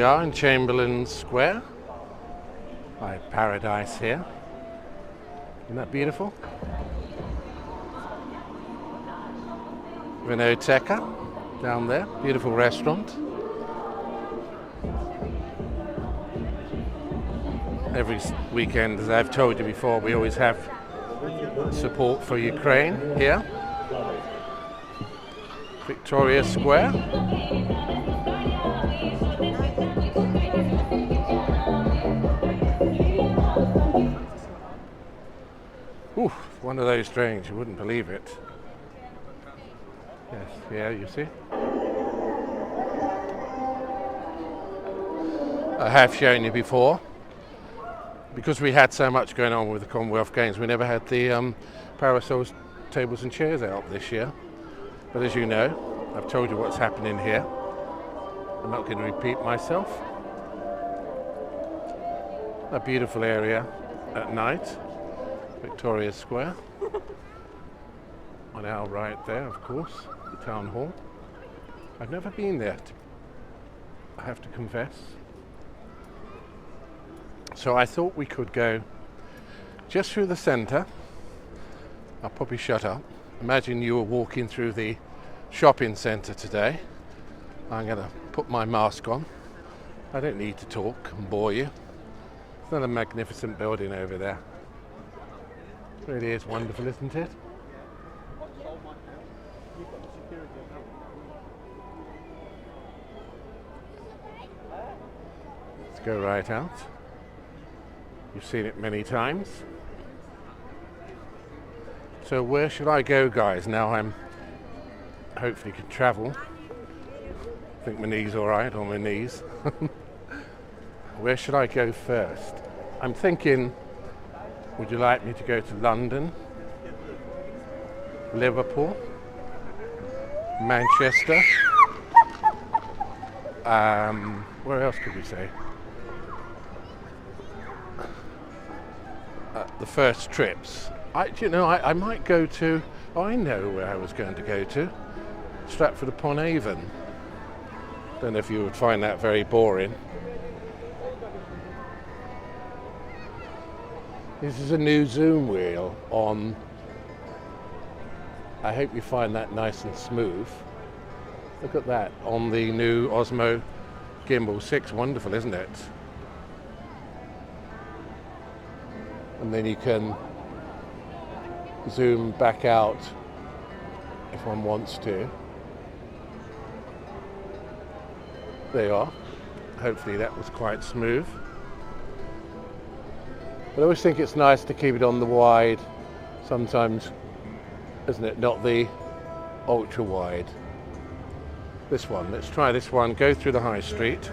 we are in Chamberlain Square by Paradise here. Isn't that beautiful? Vinoteca down there, beautiful restaurant. Every weekend, as I've told you before, we always have support for Ukraine here. Victoria Square. Ooh, one of those trains, you wouldn't believe it. Yes, yeah, you see. I have shown you before, because we had so much going on with the Commonwealth Games, we never had the parasols, tables and chairs out this year. But as you know, I've told you what's happening here. I'm not going to repeat myself. A beautiful area at night, Victoria Square. On our right there, of course, the town hall. I've never been there, I have to confess. So I thought we could go just through the centre. I'll probably shut up. Imagine you were walking through the shopping centre today. I'm going to put my mask on. I don't need to talk and bore you. It's not a magnificent building over there. It really is wonderful, isn't it? Let's go right out. You've seen it many times. So where should I go, guys? Now I'm hopefully can travel. I think my knee's all right on my knees. Where should I go first? I'm thinking, would you like me to go to London, Liverpool, Manchester? Where else could we say? The first trips. I might go to, I know where I was going to go to, Stratford-upon-Avon. Don't know if you would find that very boring. This is a new zoom wheel on. I hope you find that nice and smooth. Look at that on the new Osmo Gimbal 6. Wonderful, isn't it? And then you can zoom back out if one wants to. There you are. Hopefully that was quite smooth. But I always think it's nice to keep it on the wide sometimes, isn't it? Not the ultra wide. This one, let's try this one. Go through the high street.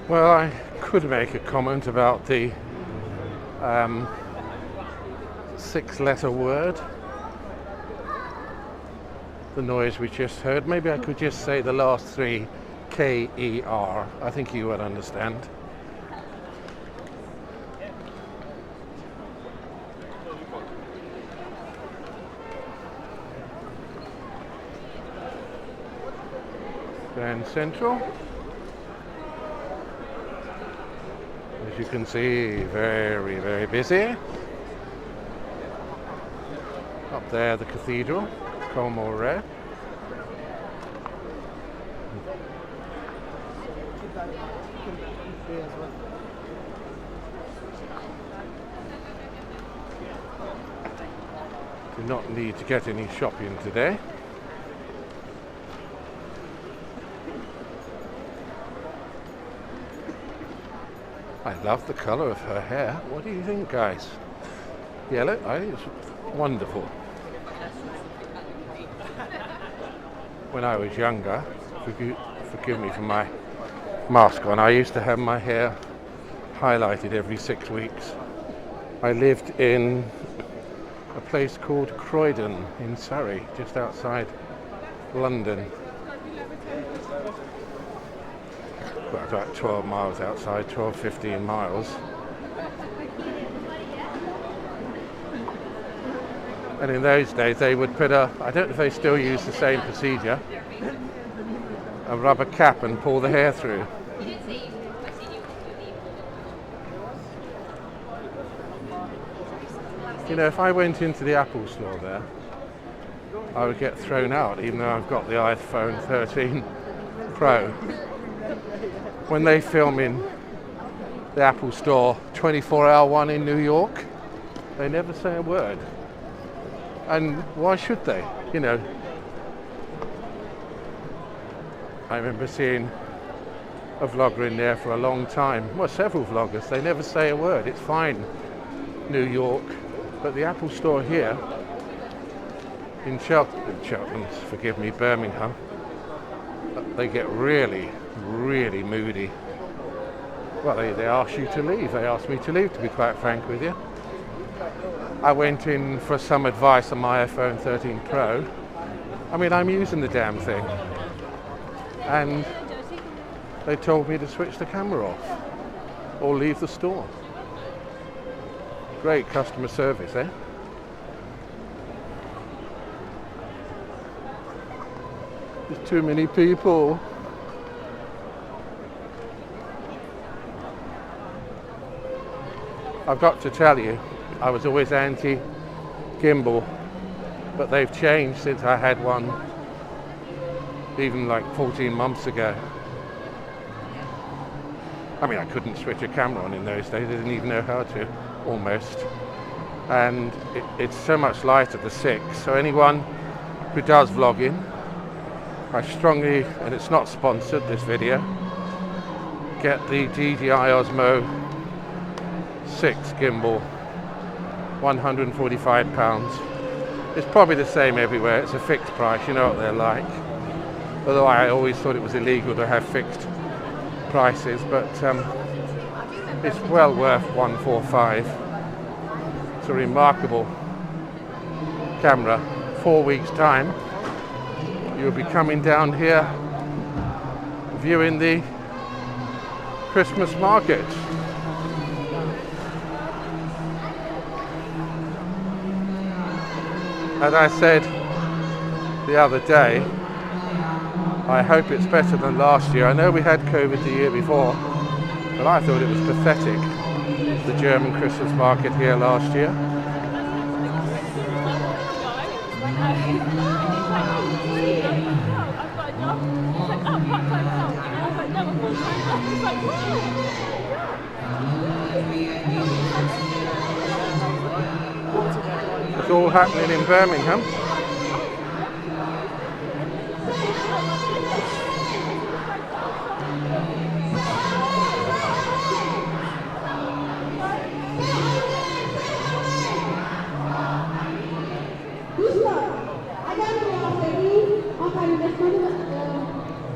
Well, I could make a comment about the 6-letter word, the noise we just heard. Maybe I could just say the last 3, K-E-R. I think you would understand. Grand Central. As you can see, very, very busy. Up there, the cathedral, Como Re. Do not need to get any shopping today. I love the colour of her hair. What do you think, guys? Yellow? I think it's wonderful. When I was younger, forgive me for my mask on, I used to have my hair highlighted every 6 weeks. I lived in a place called Croydon in Surrey, just outside London. Well, about 12 miles outside, 12, 15 miles. And in those days they would put I don't know if they still use the same procedure, a rubber cap and pull the hair through. You know, if I went into the Apple store there, I would get thrown out, even though I've got the iPhone 13 Pro. When they film in the Apple store, 24-hour one in New York, they never say a word. And why should they? You know, I remember seeing a vlogger in there for a long time. Well, several vloggers. They never say a word. It's fine, New York. But the Apple store here in Cheltenham, forgive me, Birmingham, they get really, really moody. Well, they ask you to leave. They asked me to leave, to be quite frank with you. I went in for some advice on my iPhone 13 Pro. I mean, I'm using the damn thing. And they told me to switch the camera off or leave the store. Great customer service, eh? There's too many people. I've got to tell you, I was always anti-gimbal, but they've changed since I had one, even like 14 months ago. I mean, I couldn't switch a camera on in those days. I didn't even know how to, almost. And it's so much lighter, the 6. So anyone who does vlogging, I strongly, and it's not sponsored, this video, get the DJI Osmo 6 gimbal. £145. It's probably the same everywhere. It's a fixed price, you know what they're like. Although I always thought it was illegal to have fixed prices, but it's well worth £145. It's a remarkable camera. 4 weeks' time, you'll be coming down here viewing the Christmas market. As I said the other day, I hope it's better than last year. I know we had COVID the year before, but I thought it was pathetic, the German Christmas market here last year. It's all happening in Birmingham.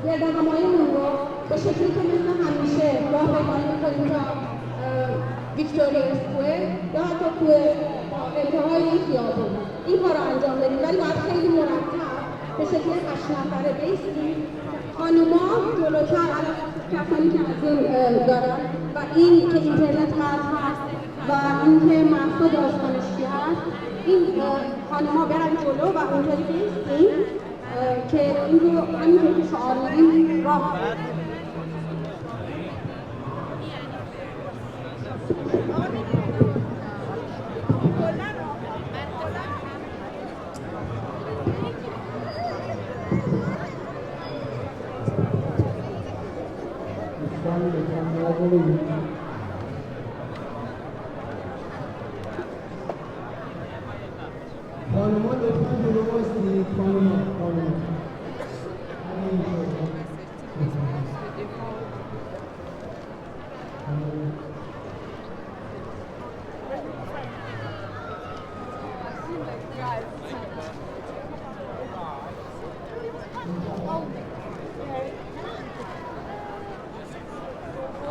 Ya, اون رو به شکلی که مثل همیشه راهبمانی می‌کنیم تا ویکتوریا اسکوئر یا حتی تو انتهای این خیابون این کار رو انجام بدیم، ولی باید خیلی مرتب به شکل 8 نفره بیستیم. خانوما جلوتر الان کسانی که از این دارن و این که اینترنت هست و اینکه مغزها داستانش چی هست، این خانوما برن جلو و اونطوری بیستیم که این رو همینطور که شعار میدیم راه خانوما لطفاً جلو بایستید. خانوما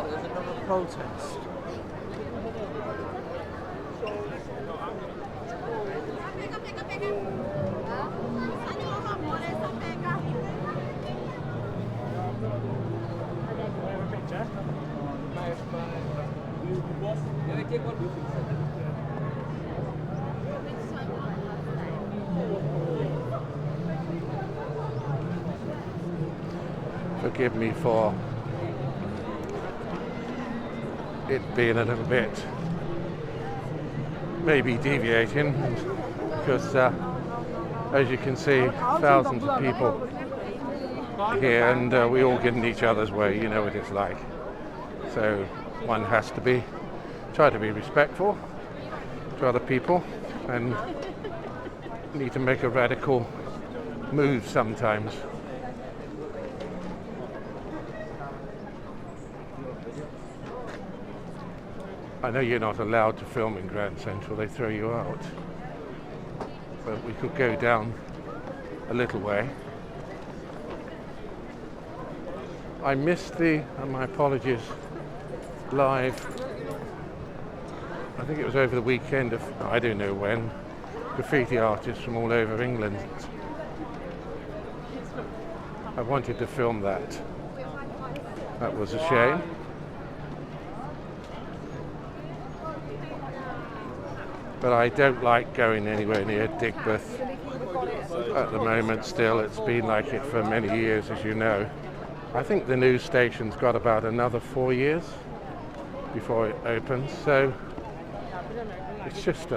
There's another protest. Forgive me for it being a little bit maybe deviating, because as you can see, thousands of people here, and we all get in each other's way. You know what it's like. So one has to try to be respectful to other people, and need to make a radical move sometimes. I know you're not allowed to film in Grand Central, they throw you out. But we could go down a little way. I missed and my apologies, live, I think it was over the weekend of, I don't know when, graffiti artists from all over England. I wanted to film that. That was a shame. But I don't like going anywhere near Digbeth at the moment still. It's been like it for many years, as you know. I think the news station's got about another 4 years before it opens, so it's just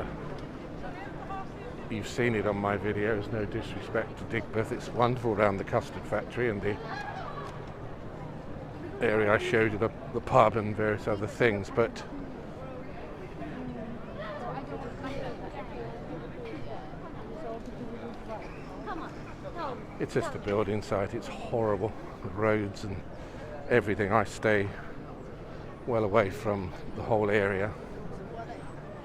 you've seen it on my videos, no disrespect to Digbeth. It's wonderful around the custard factory and the area I showed you, the pub and various other things, but it's just a building site. It's horrible, the roads and everything. I stay well away from the whole area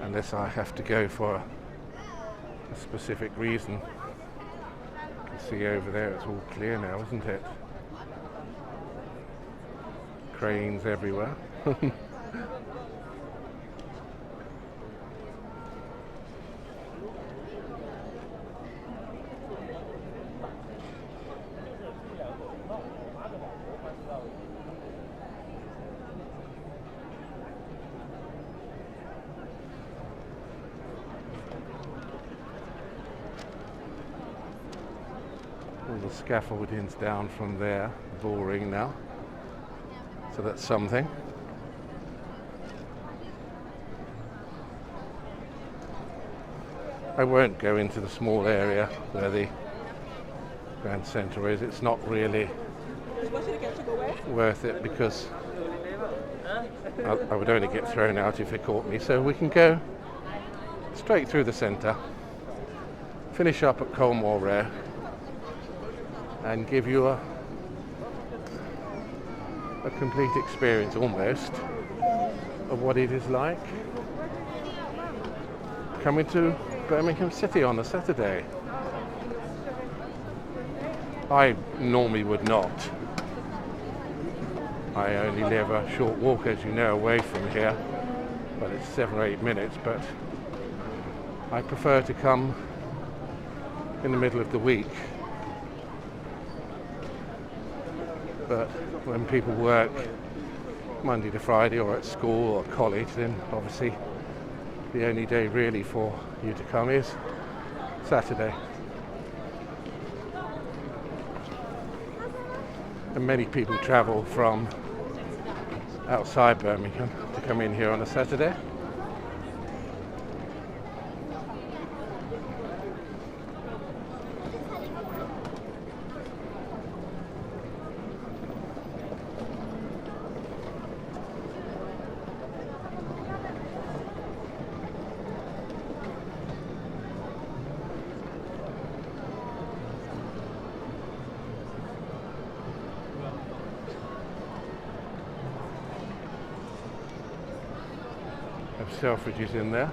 unless I have to go for a specific reason. You can see over there it's all clear now, isn't it? Cranes everywhere. All the scaffolding's down from there, the bull ring now, so that's something. I won't go into the small area where the Grand Centre is. It's not really worth it because I would only get thrown out if they caught me. So we can go straight through the centre, finish up at Colmore Row, and give you a complete experience almost of what it is like coming to Birmingham City on a Saturday. I normally would not I only live a short walk, as you know, away from here. Well, it's 7 or 8 minutes, but I prefer to come in the middle of the week. But when people work Monday to Friday or at school or college, then obviously the only day really for you to come is Saturday. And many people travel from outside Birmingham to come in here on a Saturday. Selfridges in there.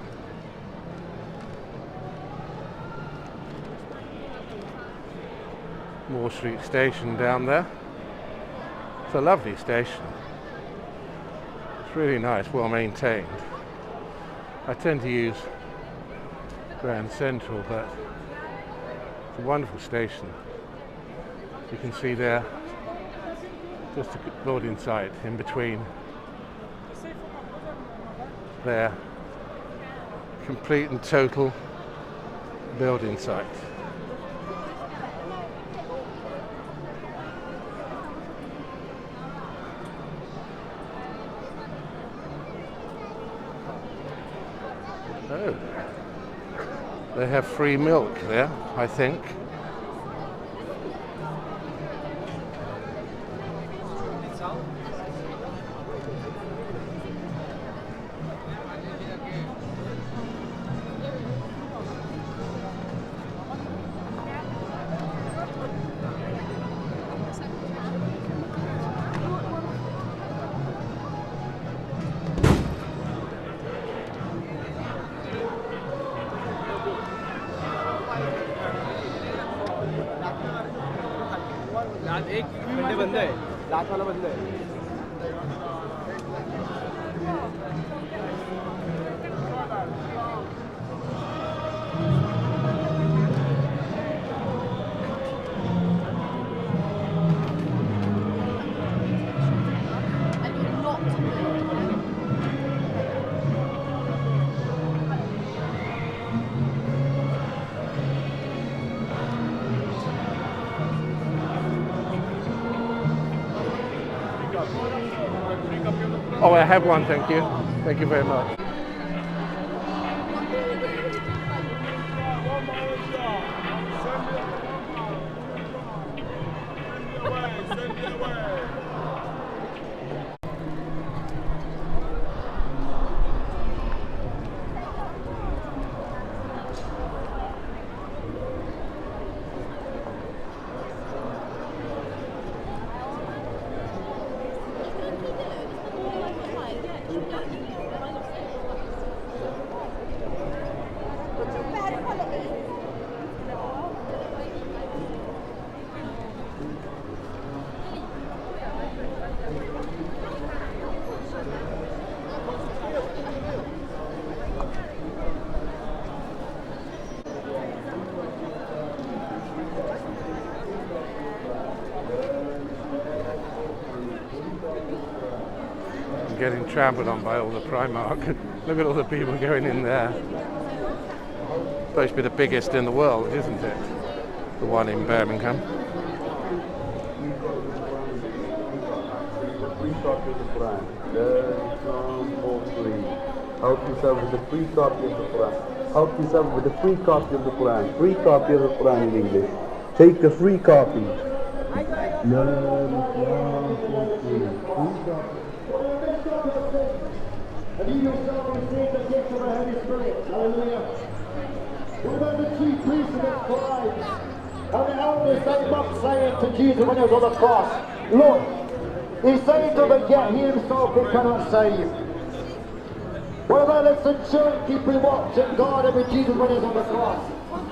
Moore Street Station down there. It's a lovely station. It's really nice, well maintained. I tend to use Grand Central, but it's a wonderful station. You can see there just a building site in between there, complete and total building site. Oh, they have free milk there, I think. एक घंटे बंद है, रात वाला बंद है। Oh, I have one, thank you. Thank you very much. Getting trampled on by all the Primark. Look at all the people going in there. Supposed to be the biggest in the world, isn't it? The one in Birmingham. Free copy of the Quran. Help yourself with the free copy of the Quran. Help yourself with the free copy of the Quran. Free copy of the Quran in English. Take the free copy. And you yourself receive the gift of the Holy Spirit. Hallelujah. What about the chief priests of the Christ? And the elders stand up saying to Jesus when he was on the cross, look, he's saying to them, yet he himself he cannot save. What about the centurion keeping watch and guard over Jesus when he was on the cross?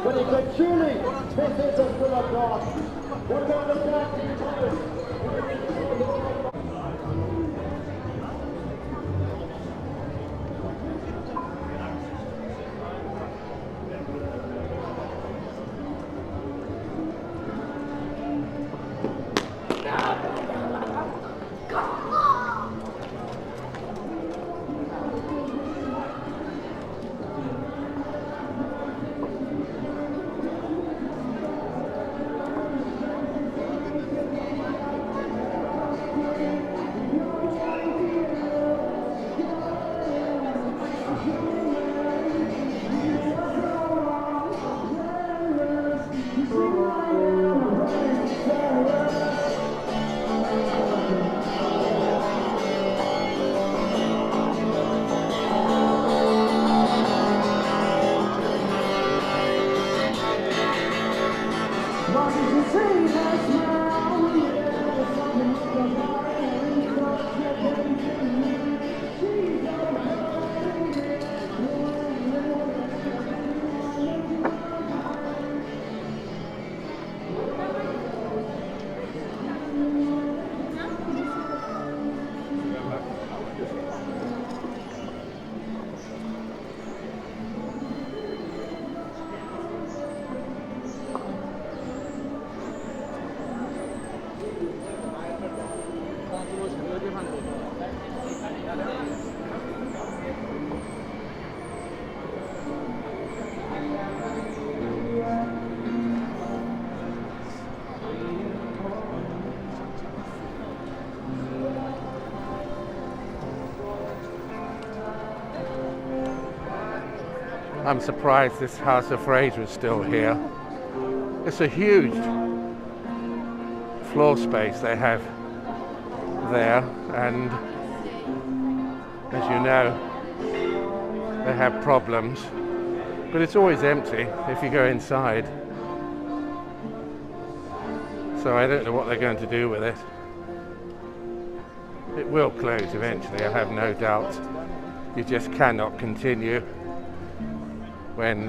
When he said, truly, this is the Son of God. What about the 13 brothers? I'm surprised this House of Fraser is still here. It's a huge floor space they have there, and as you know, they have problems, but it's always empty if you go inside. So I don't know what they're going to do with it. It will close eventually, I have no doubt. You just cannot continue when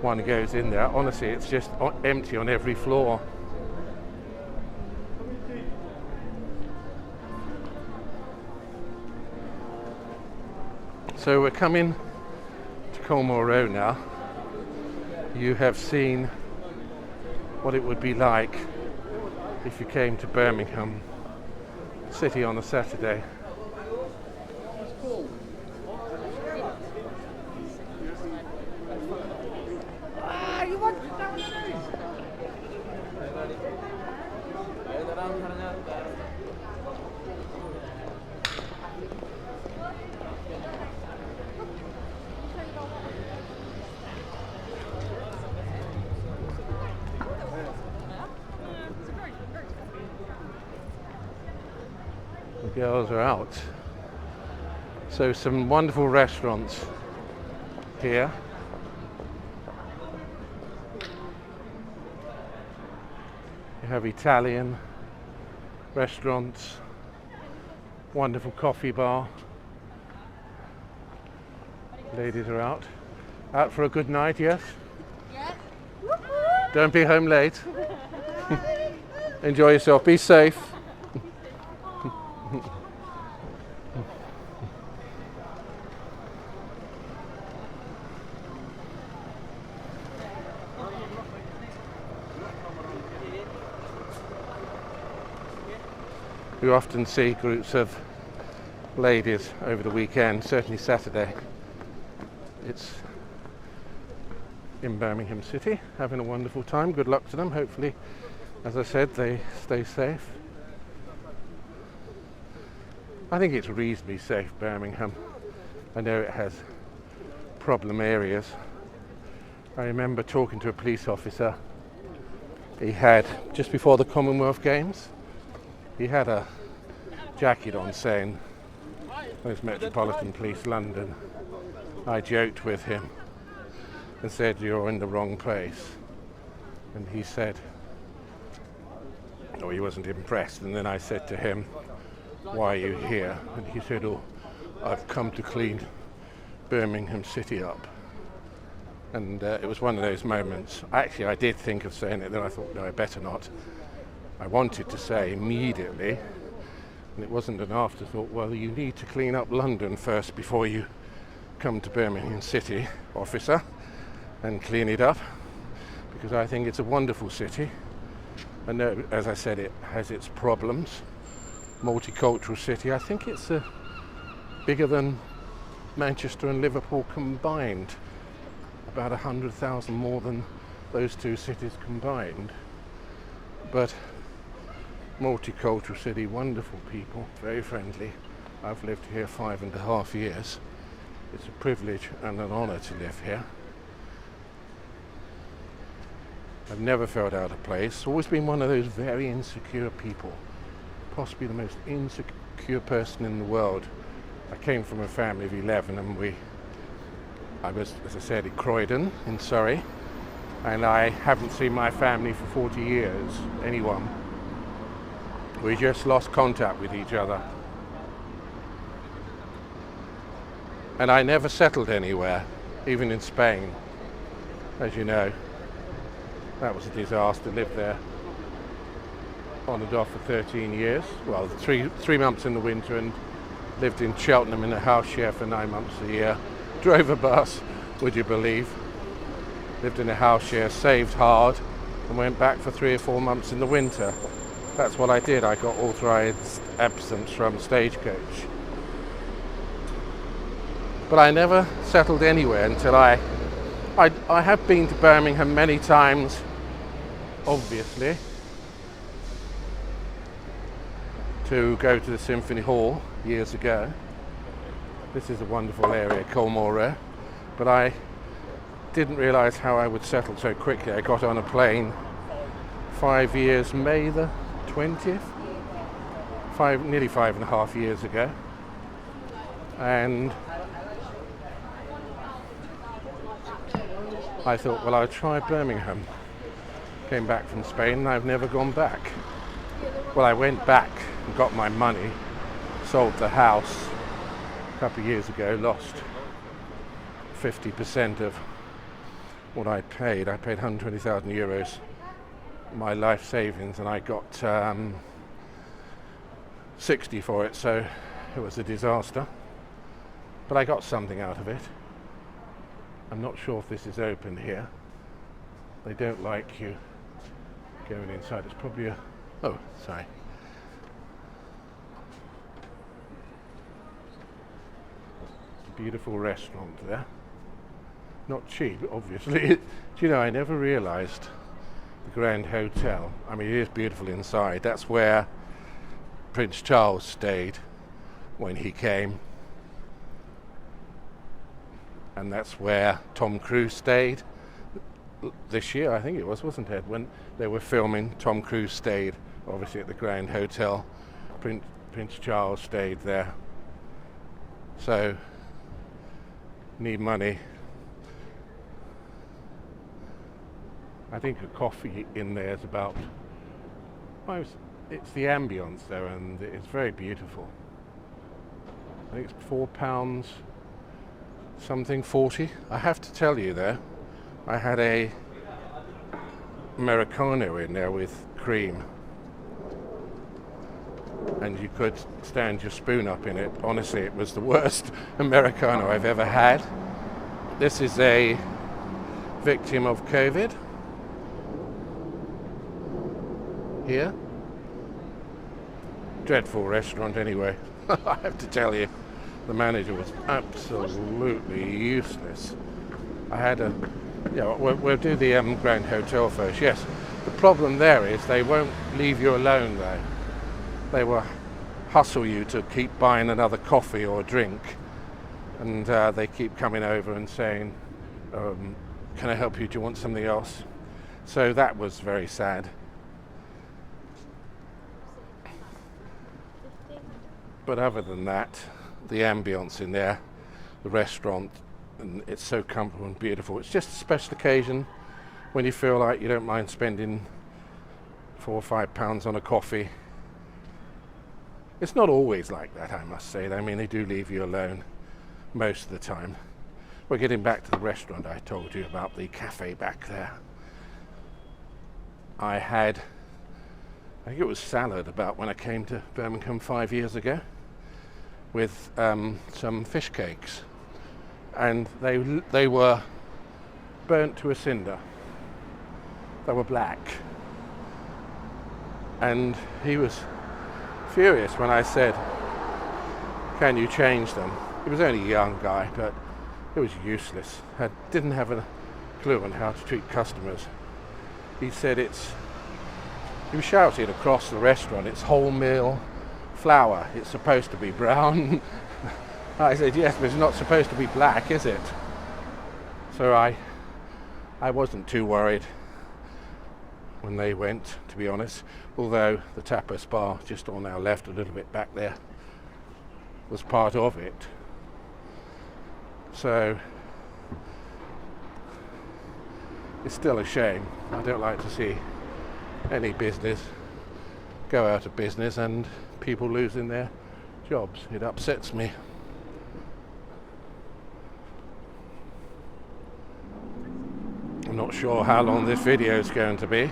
one goes in there. Honestly, it's just empty on every floor. So we're coming to Colmore Road now. You have seen what it would be like if you came to Birmingham City on a Saturday. The girls are out. So some wonderful restaurants here. You have Italian restaurants, wonderful coffee bar. Ladies are out. Out for a good night, yes? Yes. Don't be home late. Enjoy yourself, be safe. You often see groups of ladies over the weekend, certainly Saturday. It's in Birmingham City, having a wonderful time. Good luck to them. Hopefully, as I said, they stay safe. I think it's reasonably safe, Birmingham. I know it has problem areas. I remember talking to a police officer. He had, just before the Commonwealth Games, he had a jacket on saying, "There's Metropolitan Police London." I joked with him and said, "You're in the wrong place." And he said, oh, he wasn't impressed. And then I said to him, "Why are you here?" And he said, "Oh, I've come to clean Birmingham City up." And it was one of those moments. Actually, I did think of saying it, then I thought, no, I better not. I wanted to say immediately, and it wasn't an afterthought, well, you need to clean up London first before you come to Birmingham City, officer, and clean it up, because I think it's a wonderful city. I know, as I said, it has its problems. Multicultural city. I think it's bigger than Manchester and Liverpool combined. About 100,000 more than those two cities combined. But multicultural city, wonderful people, very friendly. I've lived here 5.5 years. It's a privilege and an honour to live here. I've never felt out of place. Always been one of those very insecure people. Possibly the most insecure person in the world. I came from a family of 11 and I was, as I said, at Croydon in Surrey. And I haven't seen my family for 40 years, anyone. We just lost contact with each other. And I never settled anywhere, even in Spain. As you know, that was a disaster. Lived there on and off for 13 years. Well, three months in the winter, and lived in Cheltenham in a house share for 9 months a year. Drove a bus, would you believe? Lived in a house share, saved hard, and went back for 3 or 4 months in the winter. That's what I did. I got authorised absence from Stagecoach. But I never settled anywhere until I have been to Birmingham many times, obviously, to go to the Symphony Hall years ago. This is a wonderful area, Colmore Row. But I didn't realise how I would settle so quickly. I got on a plane 5 years, May the 20th, nearly 5.5 years ago. And I thought, well, I'll try Birmingham. Came back from Spain and I've never gone back. Well, I went back and got my money, sold the house a couple of years ago, lost 50% of what I paid. I paid 120,000 euros, my life savings, and I got 60 for it, so it was a disaster. But I got something out of it. I'm not sure if this is open here. They don't like you going inside. It's probably a... Oh, sorry. Beautiful restaurant there. Not cheap, obviously. Do you know, I never realised the Grand Hotel. I mean, it is beautiful inside. That's where Prince Charles stayed when he came. And that's where Tom Cruise stayed this year, I think it was, wasn't it? When they were filming, Tom Cruise stayed, obviously, at the Grand Hotel. Prince Charles stayed there. So, need money. I think a coffee in there is about... Well, it's the ambience there, and it's very beautiful. I think it's £4... something 40. I have to tell you though, I had a Americano in there with cream, and you could stand your spoon up in it. Honestly, it was the worst Americano I've ever had. This is a victim of COVID here. Dreadful restaurant anyway. I have to tell you. The manager was absolutely useless. I had a... Yeah, we'll do the Grand Hotel first. Yes, the problem there is they won't leave you alone though. They will hustle you to keep buying another coffee or drink. And they keep coming over and saying, can I help you? Do you want something else? So that was very sad. But other than that, the ambience in there, the restaurant, and it's so comfortable and beautiful. It's just a special occasion when you feel like you don't mind spending £4 or £5 on a coffee. It's not always like that, I must say. I mean, they do leave you alone most of the time. We're getting back to the restaurant I told you about, the cafe back there. I had, I think it was salad about when I came to Birmingham 5 years ago, with some fish cakes, and they were burnt to a cinder. They were black, and he was furious when I said, can you change them? He was only a young guy, but it was useless. Didn't have a clue on how to treat customers. He said he was shouting across the restaurant, it's wholemeal flour, it's supposed to be brown. I said, yes, but it's not supposed to be black, is it? So I wasn't too worried when they went, to be honest, although the tapas bar just on our left, a little bit back there, was part of it. So it's still a shame. I don't like to see any business go out of business and people losing their jobs. It upsets me. I'm not sure how long this video is going to be.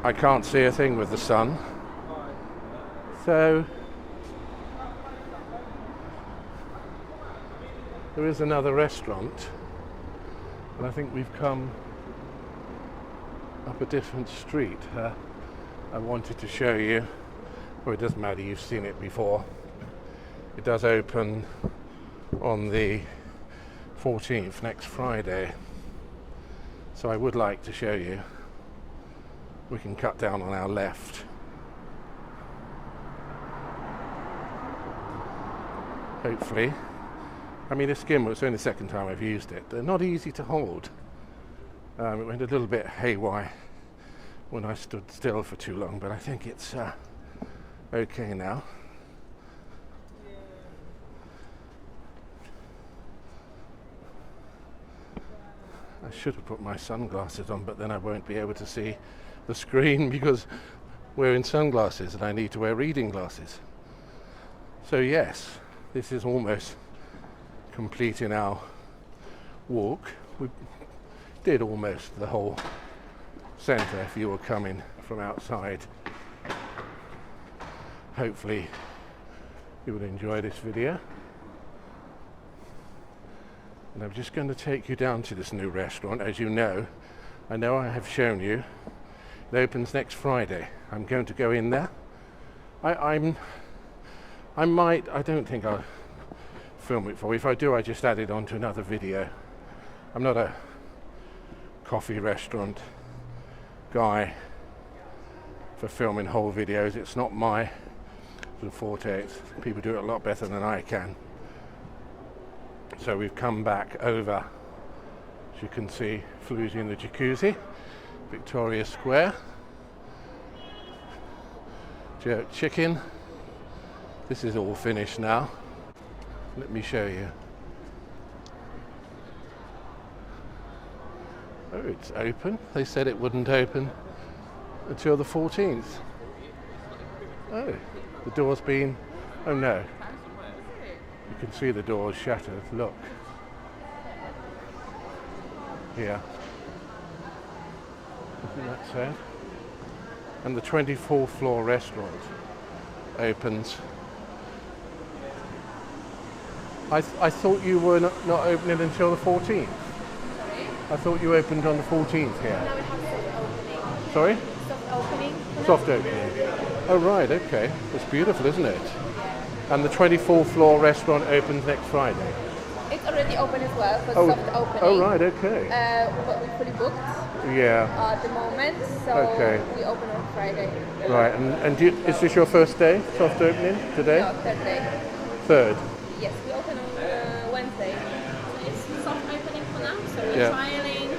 I can't see a thing with the sun. So there is another restaurant, and I think we've come up a different street. I wanted to show you, well, it doesn't matter, you've seen it before. It does open on the 14th, next Friday. So I would like to show you. We can cut down on our left. Hopefully. I mean, this gimbal, it's only the second time I've used it. They're not easy to hold. It went a little bit haywire when I stood still for too long, but I think it's okay now. I should have put my sunglasses on, but then I won't be able to see the screen because we're in sunglasses and I need to wear reading glasses. So yes, this is almost completing our walk. We did almost the whole centre if you were coming from outside. Hopefully you will enjoy this video. And I'm just going to take you down to this new restaurant. As you know, I have shown you, it opens next Friday. I'm going to go in there. I don't think I'll film it for you. If I do, I just add it onto another video. I'm not a coffee restaurant guy for filming whole videos. It's not my forte. People do it a lot better than I can. So we've come back over, as you can see, Floozy in the Jacuzzi, Victoria Square, jerk chicken. This is all finished now. Let me show you. Oh, it's open. They said it wouldn't open until the 14th. Oh, the door's been, oh no. You can see the door's shattered, look. Here. Isn't that sad? And the 24th floor restaurant opens. I thought you were not opening until the 14th. Sorry? I thought you opened on the 14th here. Now we have soft opening. Sorry? Soft opening. Soft opening. Oh right, okay. It's beautiful, isn't it? And the 24th floor restaurant opens next Friday. It's already open as well for Oh, soft opening. oh right, okay. But we're fully booked Yeah. at the moment, so Okay. we open on Friday. Right, and is this your first day, soft opening, today? No, third day. Third? Yes, we open on Wednesday. It's soft opening for now, so we're Yeah. trialing,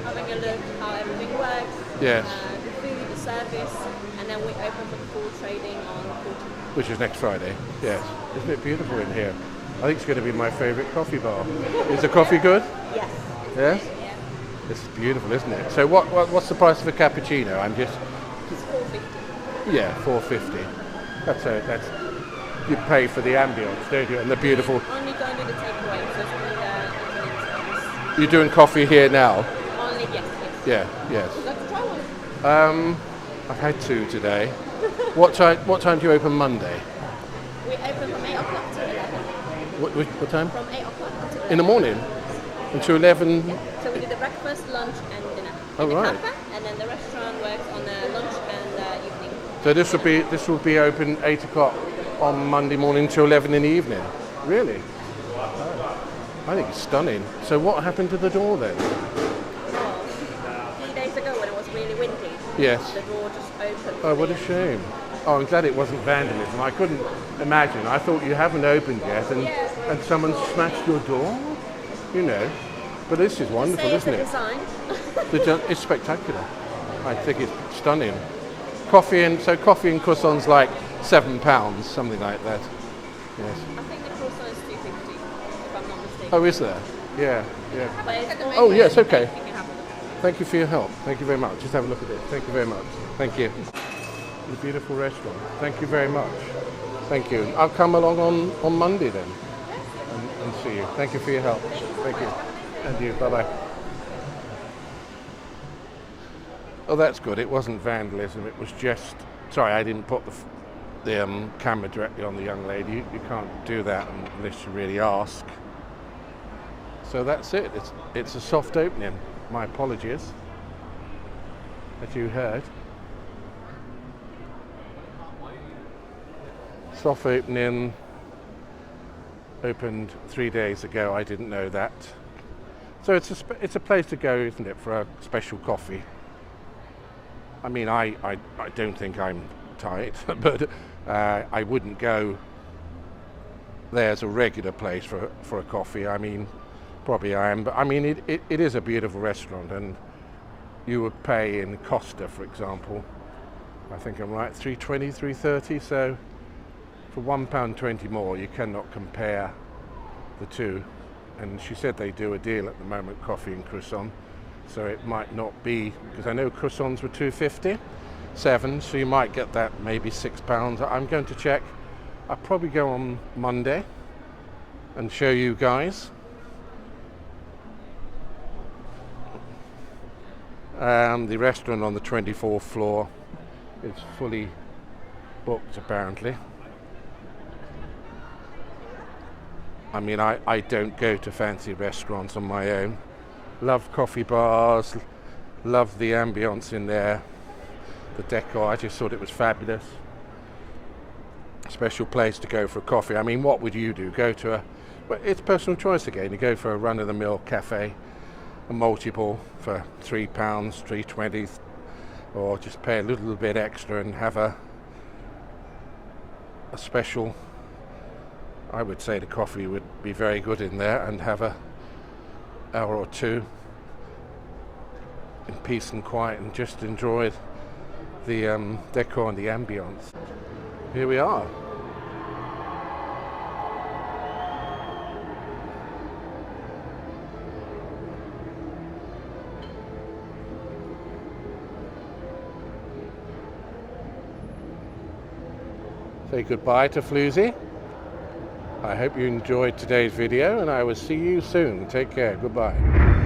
having a look how everything works, Yes. the food, the service, and then we open for the full trading on 14th. Which is next Friday, yes. Isn't it beautiful in here? I think it's going to be my favourite coffee bar. Is the coffee good? Yes. Yes? Yeah. This is beautiful, isn't it? So what's the price of a cappuccino? I'm just, It's 450. yeah, $4.50. That's you pay for the ambience, don't you? And the beautiful. Only going to do the takeaway, so it's only the evening service. You're doing coffee here now? Only, yes. Yeah, yes. Would you like to try one? I've had two today. What time do you open Monday? We open from 8 o'clock to 11. What time? From 8 o'clock to 11. In the morning? Until 11? So we do the breakfast, lunch, and dinner. Oh, in the right. cafe, and then the restaurant works on the lunch and evening. So this will be open 8 o'clock on Monday morning till 11 in the evening. Really? Oh, I think it's stunning. So what happened to the door then? A few days ago when it was really windy, Yes. the door just opened. Oh, what a shame. Oh, I'm glad it wasn't vandalism. I couldn't imagine. I thought you haven't opened yet and someone smashed your door, you know. But this is wonderful, Say it's isn't a it? design. It's spectacular. I think it's stunning. Coffee and croissants like £7, something like that. Yes. I think the croissant is 250, if I'm not mistaken. Oh, is there? Yeah, yeah. But it's all Oh, yes, okay. You can have a look. Thank you for your help. Thank you very much. Just have a look at it. Thank you very much. Thank you. The beautiful restaurant. Thank you very much. Thank you. I'll come along on Monday then and see you. Thank you for your help. Thank you. And you. Bye-bye. Oh, that's good. It wasn't vandalism. It was just... Sorry, I didn't put the camera directly on the young lady. You can't do that unless you really ask. So that's it. It's a soft opening. My apologies. as you heard. Soft opening, opened 3 days ago. I didn't know that. So it's a place to go, isn't it, for a special coffee? I mean, I don't think I'm tight, but I wouldn't go there as a regular place for a coffee. I mean, probably I am, but I mean, it is a beautiful restaurant, and you would pay in Costa, for example, I think I'm right, $3.20, $3.30, so for £1.20 more, you cannot compare the two. And she said they do a deal at the moment, coffee and croissant, so it might not be, because I know croissants were $2.50, 7, so you might get that maybe £6. I'm going to check. I'll probably go on Monday and show you guys. The restaurant on the 24th floor is fully booked apparently. I mean, I don't go to fancy restaurants on my own. Love coffee bars, love the ambience in there, the decor. I just thought it was fabulous. Special place to go for coffee. I mean, what would you do? Go to well, it's personal choice again. You go for a run-of-the-mill cafe, a multiple for £3, $3.20, or just pay a little bit extra and have a special. I would say the coffee would be very good in there, and have a hour or two in peace and quiet and just enjoy the decor and the ambience. Here we are. Say goodbye to Floozy. I hope you enjoyed today's video, and I will see you soon. Take care. Goodbye.